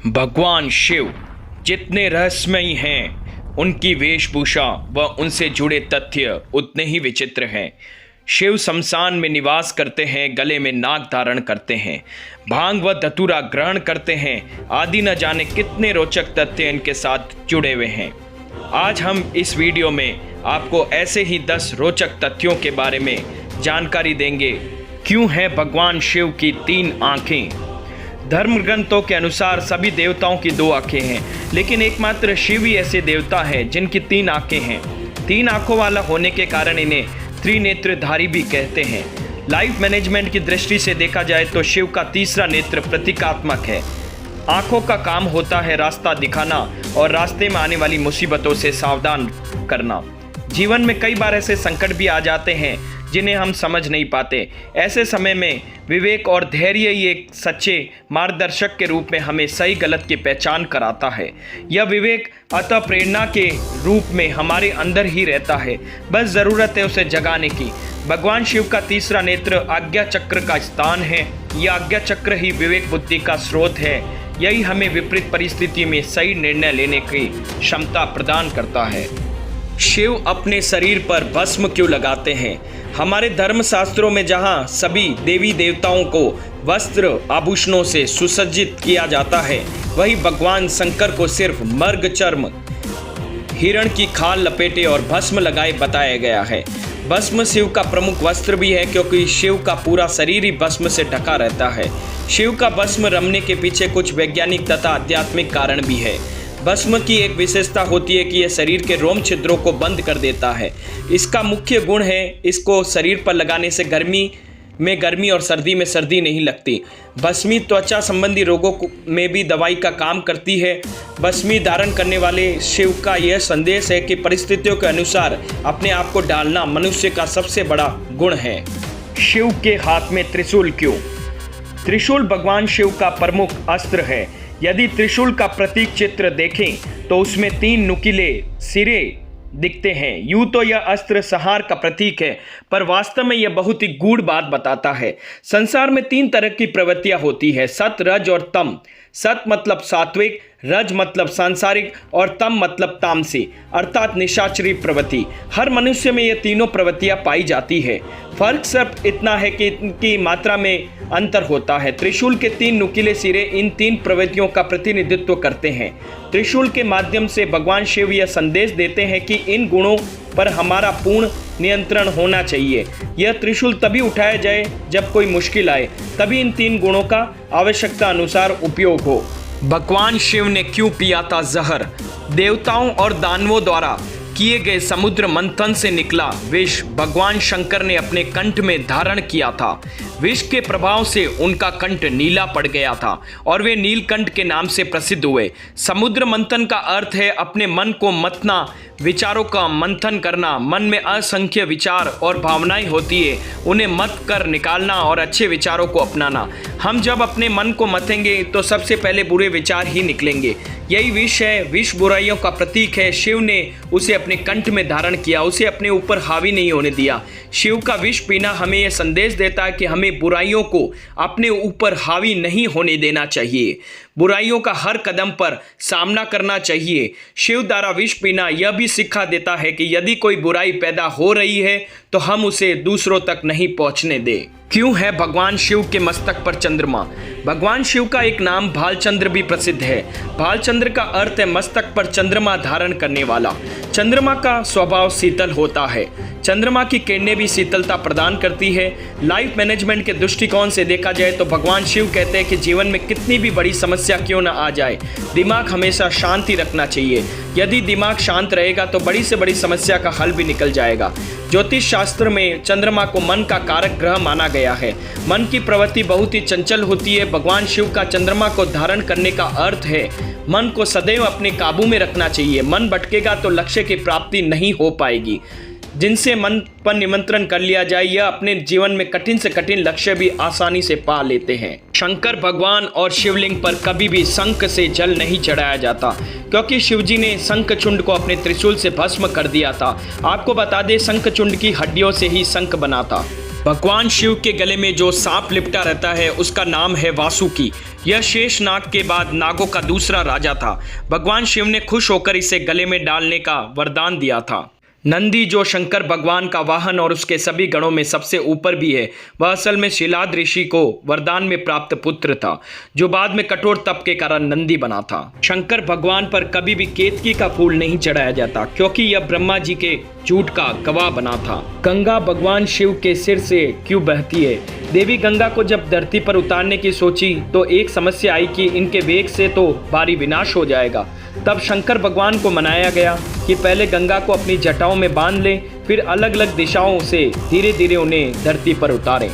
भगवान शिव जितने रहस्यमयी हैं, उनकी वेशभूषा व उनसे जुड़े तथ्य उतने ही विचित्र हैं। शिव शमशान में निवास करते हैं, गले में नाग धारण करते हैं, भांग व धतूरा ग्रहण करते हैं, आदि न जाने कितने रोचक तथ्य इनके साथ जुड़े हुए हैं। आज हम इस वीडियो में आपको ऐसे ही 10 रोचक तथ्यों के बारे में जानकारी देंगे। क्यों है भगवान शिव की 3 आँखें? धर्म ग्रंथों के अनुसार सभी देवताओं की 2 आंखें हैं, लेकिन एकमात्र शिव ही ऐसे देवता है जिनकी 3 आंखें हैं। 3 आंखों वाला होने के कारण इन्हें त्रिनेत्रधारी भी कहते हैं। लाइफ मैनेजमेंट की दृष्टि से देखा जाए तो शिव का तीसरा नेत्र प्रतीकात्मक है। आंखों का काम होता है रास्ता दिखाना और रास्ते में आने वाली मुसीबतों से सावधान करना। जीवन में कई बार ऐसे संकट भी आ जाते हैं जिन्हें हम समझ नहीं पाते। ऐसे समय में विवेक और धैर्य ही एक सच्चे मार्गदर्शक के रूप में हमें सही गलत की पहचान कराता है। यह विवेक अतः प्रेरणा के रूप में हमारे अंदर ही रहता है, बस ज़रूरत है उसे जगाने की। भगवान शिव का तीसरा नेत्र आज्ञा चक्र का स्थान है। यह आज्ञा चक्र ही विवेक बुद्धि का स्रोत है। यही हमें विपरीत परिस्थिति में सही निर्णय लेने की क्षमता प्रदान करता है। शिव अपने शरीर पर भस्म क्यों लगाते हैं? हमारे धर्म शास्त्रों में जहाँ सभी देवी देवताओं को वस्त्र आभूषणों से सुसज्जित किया जाता है, वही भगवान शंकर को सिर्फ मर्ग चर्म, हिरण की खाल लपेटे और भस्म लगाए बताया गया है। भस्म शिव का प्रमुख वस्त्र भी है, क्योंकि शिव का पूरा शरीर ही भस्म से ढका रहता है। शिव का भस्म रमने के पीछे कुछ वैज्ञानिक तथा आध्यात्मिक कारण भी है। भस्म की एक विशेषता होती है कि यह शरीर के रोम छिद्रों को बंद कर देता है। इसका मुख्य गुण है, इसको शरीर पर लगाने से गर्मी में गर्मी और सर्दी में सर्दी नहीं लगती। भस्मी त्वचा संबंधी रोगों में भी दवाई का काम करती है। भस्मी धारण करने वाले शिव का यह संदेश है कि परिस्थितियों के अनुसार अपने आप को ढालना मनुष्य का सबसे बड़ा गुण है। शिव के हाथ में त्रिशूल क्यों? त्रिशूल भगवान शिव का प्रमुख अस्त्र है। यदि त्रिशूल का प्रतीक चित्र देखें तो उसमें 3 नुकीले सिरे दिखते हैं। यूं तो यह अस्त्र संहार का प्रतीक है, पर वास्तव में यह बहुत ही गूढ़ बात बताता है। संसार में 3 तरह की प्रवृत्तियां होती है, सत, रज और तम। सत मतलब सात्विक, रज मतलब सांसारिक और तम मतलब तामसी अर्थात निशाचरी प्रवृत्ति। हर मनुष्य में ये तीनों प्रवृत्तियां पाई जाती है। फर्क सिर्फ इतना है कि इनकी मात्रा में अंतर होता है। त्रिशूल के 3 नुकीले सिरे इन 3 प्रवृत्तियों का प्रतिनिधित्व करते हैं। त्रिशूल के माध्यम से भगवान शिव यह संदेश देते हैं कि इन गुणों पर हमारा पूर्ण नियंत्रण होना चाहिए। यह त्रिशूल तभी उठाया जाए जब कोई मुश्किल आए, तभी इन 3 गुणों का आवश्यकता अनुसार उपयोग हो। भगवान शिव ने क्यों पिया था जहर? देवताओं और दानवों द्वारा किए गए समुद्र मंथन से निकला विष भगवान शंकर ने अपने कंठ में धारण किया था। विष के प्रभाव से उनका कंठ नीला पड़ गया था और वे नीलकंठ के नाम से प्रसिद्ध हुए। समुद्र मंथन का अर्थ है अपने मन को मतना, विचारों का मंथन करना। मन में असंख्य विचार और भावनाएं होती है, उन्हें मत कर निकालना और अच्छे विचारों को अपनाना। हम जब अपने मन को मथेंगे तो सबसे पहले बुरे विचार ही निकलेंगे। यही विष है, विष बुराइयों का प्रतीक है। शिव ने उसे अपने कंठ में धारण किया, उसे अपने ऊपर हावी नहीं होने दिया। शिव का विष पीना हमें यह संदेश देता है कि हमें बुराइयों को अपने ऊपर हावी नहीं होने देना चाहिए। बुराइयों का हर कदम पर सामना करना चाहिए। शिव द्वारा विष पीना यह भी सिखा देता है कि यदि कोई बुराई पैदा हो रही है तो हम उसे दूसरों तक नहीं पहुंचने दें। क्यों है भगवान शिव के मस्तक पर चंद्रमा? भगवान शिव का एक नाम भालचंद्र भी प्रसिद्ध है। भालचंद्र का अर्थ है मस्तक पर चंद्रमा धारण करने वाला। चंद्रमा का स्वभाव शीतल होता है। चंद्रमा की किरणें भी शीतलता प्रदान करती है। लाइफ मैनेजमेंट के दृष्टिकोण से देखा जाए तो भगवान शिव कहते हैं कि जीवन में कितनी भी बड़ी समस्या क्यों न आ जाए, दिमाग हमेशा शांति रखना चाहिए। यदि दिमाग शांत रहेगा तो बड़ी से बड़ी समस्या का हल भी निकल जाएगा। ज्योतिष शास्त्र में चंद्रमा को मन का कारक ग्रह माना गया है। मन की प्रवृत्ति बहुत ही चंचल होती है। भगवान शिव का चंद्रमा को धारण करने का अर्थ है मन को सदैव अपने काबू में रखना चाहिए। मन भटकेगा तो लक्ष्य की प्राप्ति नहीं हो पाएगी। जिनसे मन पर निमंत्रण कर लिया जाए, यह अपने जीवन में कठिन से कठिन लक्ष्य भी आसानी से पा लेते हैं। शंकर भगवान और शिवलिंग पर कभी भी शंख से जल नहीं चढ़ाया जाता, क्योंकि शिवजी ने शंखचूंड को अपने त्रिशूल से भस्म कर दिया था। आपको बता दें, शंखचूंड की हड्डियों से ही शंख बना था। भगवान शिव के गले में जो सांप लिपटा रहता है उसका नाम है वासुकी। यह शेषनाग के बाद नागों का दूसरा राजा था। भगवान शिव ने खुश होकर इसे गले में डालने का वरदान दिया था। नंदी, जो शंकर भगवान का वाहन और उसके सभी गणों में सबसे ऊपर भी है, वह असल में शिलाद ऋषि को वरदान में प्राप्त पुत्र था, जो बाद में कठोर तप के कारण नंदी बना था। शंकर भगवान पर कभी भी केतकी का फूल नहीं चढ़ाया जाता, क्योंकि यह ब्रह्मा जी के झूठ का गवाह बना था। गंगा भगवान शिव के सिर से क्यों बहती है? देवी गंगा को जब धरती पर उतारने की सोची तो एक समस्या आई कि इनके वेग से तो भारी विनाश हो जाएगा। तब शंकर भगवान को मनाया गया कि पहले गंगा को अपनी जटाओं में बांध लें, फिर अलग अलग दिशाओं से धीरे धीरे उन्हें धरती पर उतारें।